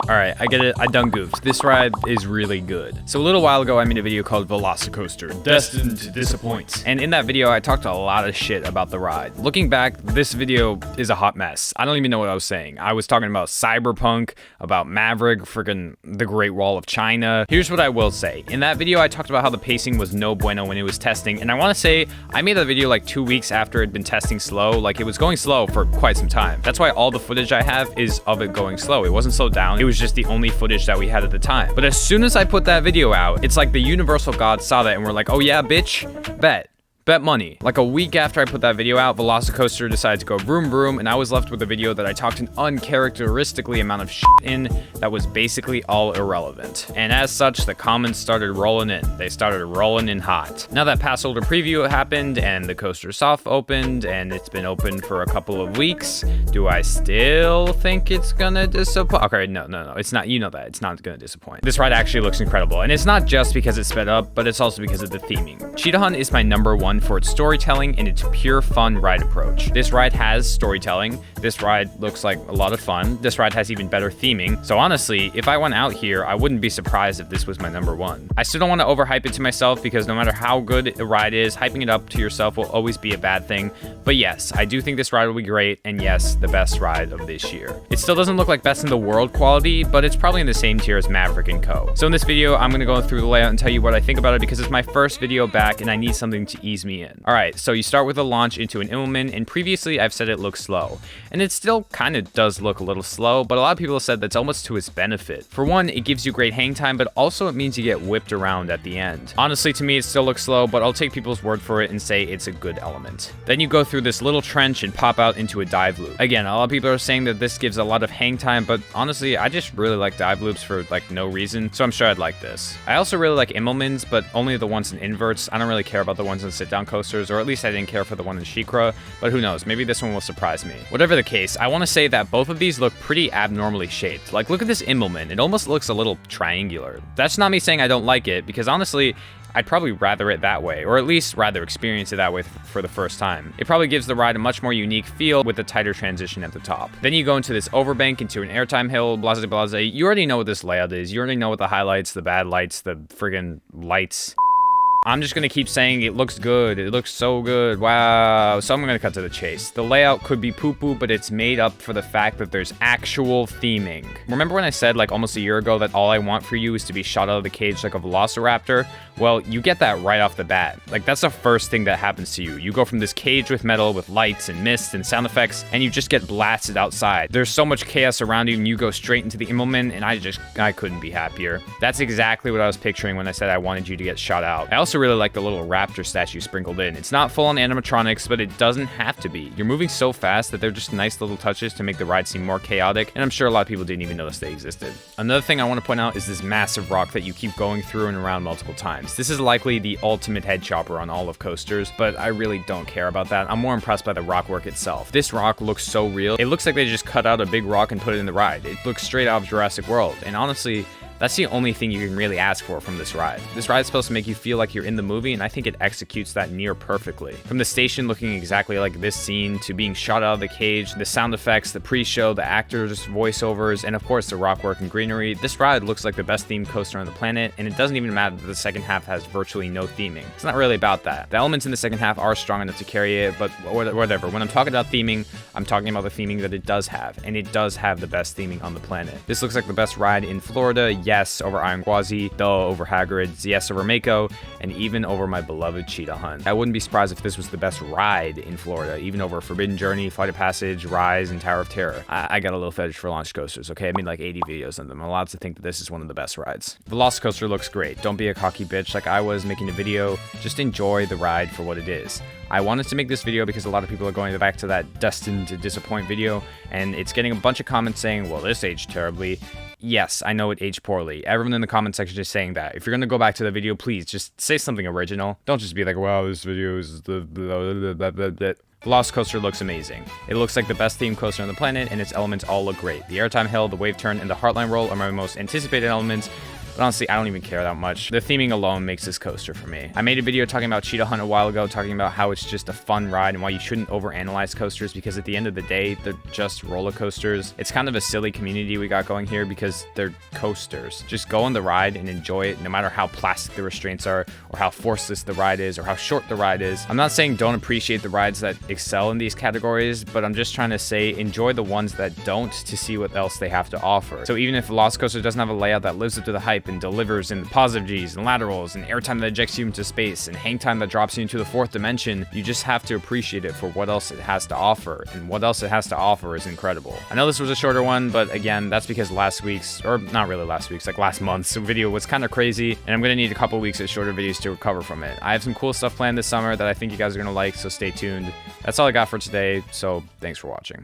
Alright, I get it, I done goofed. This ride is really good. So a little while ago, I made a video called Velocicoaster, Destined to Disappoint. And in that video, I talked a lot of shit about the ride. Looking back, this video is a hot mess. I don't even know what I was saying. I was talking about Cyberpunk, about Maverick, friggin' the Great Wall of China. Here's what I will say. In that video, I talked about how the pacing was no bueno when it was testing. And I want to say, I made that video like 2 weeks after it had been testing slow. Like, it was going slow for quite some time. That's why all the footage I have is of it going slow. It wasn't slowed down. It was just the only footage that we had at the time. But as soon as I put that video out, it's like the universal gods saw that and were like, oh yeah, bitch, bet money. Like a week after I put that video out, Velocicoaster decided to go vroom vroom, and I was left with a video that I talked an uncharacteristically amount of shit in that was basically all irrelevant. And as such, the comments started rolling in. They started rolling in hot. Now that pass holder preview happened and the coaster soft opened and it's been open for a couple of weeks, do I still think it's gonna disappoint? Okay, no, it's not. You know that. It's not gonna disappoint. This ride actually looks incredible, and it's not just because it's sped up, but it's also because of the theming. Cheetah Hunt is my #1 for its storytelling and its pure fun ride approach. This ride has storytelling. This ride looks like a lot of fun. This ride has even better theming. So honestly, if I went out here, I wouldn't be surprised if this was my #1. I still don't want to overhype it to myself because no matter how good a ride is, hyping it up to yourself will always be a bad thing. But yes, I do think this ride will be great, and yes, the best ride of this year. It still doesn't look like best in the world quality, but it's probably in the same tier as Maverick and Co. So in this video, I'm gonna go through the layout and tell you what I think about it because it's my first video back and I need something to ease me in. Alright, so you start with a launch into an Immelman, and previously I've said it looks slow. And it still kind of does look a little slow, but a lot of people have said that's almost to its benefit. For one, it gives you great hang time, but also it means you get whipped around at the end. Honestly, to me, it still looks slow, but I'll take people's word for it and say it's a good element. Then you go through this little trench and pop out into a dive loop. Again, a lot of people are saying that this gives a lot of hang time, but honestly, I just really like dive loops for like no reason, so I'm sure I'd like this. I also really like Immelmans, but only the ones in inverts. I don't really care about the ones in sit-down coasters, or at least I didn't care for the one in SheiKra, but who knows, maybe this one will surprise me. Whatever the case, I want to say that both of these look pretty abnormally shaped. Like, look at this Immelman, it almost looks a little triangular. That's not me saying I don't like it, because honestly, I'd probably rather it that way, or at least rather experience it that way for the first time. It probably gives the ride a much more unique feel with a tighter transition at the top. Then you go into this overbank into an airtime hill, blase blase. You already know what this layout is. You already know what the highlights, the bad lights, the friggin' lights. I'm just gonna keep saying it looks good. It looks so good. Wow. So I'm gonna cut to the chase. The layout could be poo-poo, but it's made up for the fact that there's actual theming. Remember when I said like almost a year ago that all I want for you is to be shot out of the cage like a velociraptor? Well, you get that right off the bat. Like, that's the first thing that happens to you. You go from this cage with metal with lights and mist and sound effects, and you just get blasted outside. There's so much chaos around you, and you go straight into the Immelman, and I couldn't be happier. That's exactly what I was picturing when I said I wanted you to get shot out. I also really like the little raptor statue sprinkled in. It's not full on animatronics, but it doesn't have to be. You're moving so fast that they're just nice little touches to make the ride seem more chaotic, and I'm sure a lot of people didn't even notice they existed. Another thing I want to point out is this massive rock that you keep going through and around multiple times. This is likely the ultimate head chopper on all of coasters, but I really don't care about that. I'm more impressed by the rock work itself. This rock looks so real. It looks like they just cut out a big rock and put it in the ride. It looks straight out of Jurassic World, and honestly, that's the only thing you can really ask for from this ride. This ride is supposed to make you feel like you're in the movie, and I think it executes that near perfectly. From the station looking exactly like this scene, to being shot out of the cage, the sound effects, the pre-show, the actors' voiceovers, and of course the rock work and greenery, this ride looks like the best themed coaster on the planet, and it doesn't even matter that the second half has virtually no theming. It's not really about that. The elements in the second half are strong enough to carry it, but whatever. When I'm talking about theming, I'm talking about the theming that it does have, and it does have the best theming on the planet. This looks like the best ride in Florida, yes, over Iron Gwazi, duh, over Hagrid's, yes, over Mako, and even over my beloved Cheetah Hunt. I wouldn't be surprised if this was the best ride in Florida, even over Forbidden Journey, Flight of Passage, Rise, and Tower of Terror. I got a little fetish for launch coasters, okay? I made like 80 videos on them. I'm allowed to think that this is one of the best rides. Velocicoaster looks great. Don't be a cocky bitch like I was making a video. Just enjoy the ride for what it is. I wanted to make this video because a lot of people are going back to that Destined to Disappoint video, and it's getting a bunch of comments saying, well, this aged terribly. Yes, I know it aged poorly. Everyone in the comment section is saying that. If you're gonna go back to the video, please just say something original. Don't just be like, wow, this video is the Velocicoaster looks amazing. It looks like the best themed coaster on the planet, and its elements all look great. The airtime hill, the wave turn, and the heartline roll are my most anticipated elements. But honestly, I don't even care that much. The theming alone makes this coaster for me. I made a video talking about Cheetah Hunt a while ago, talking about how it's just a fun ride and why you shouldn't overanalyze coasters, because at the end of the day, they're just roller coasters. It's kind of a silly community we got going here because they're coasters. Just go on the ride and enjoy it, no matter how plastic the restraints are, or how forceless the ride is, or how short the ride is. I'm not saying don't appreciate the rides that excel in these categories, but I'm just trying to say enjoy the ones that don't, to see what else they have to offer. So even if Velocicoaster doesn't have a layout that lives up to the hype and delivers in the positive G's and laterals and airtime that ejects you into space and hang time that drops you into the fourth dimension, you just have to appreciate it for what else it has to offer, and what else it has to offer is incredible. I know this was a shorter one, but again, that's because last week's, or not really last week's, like last month's video was kind of crazy, and I'm gonna need a couple weeks of shorter videos to recover from it. I have some cool stuff planned this summer that I think you guys are gonna like, so stay tuned. That's all I got for today, so thanks for watching.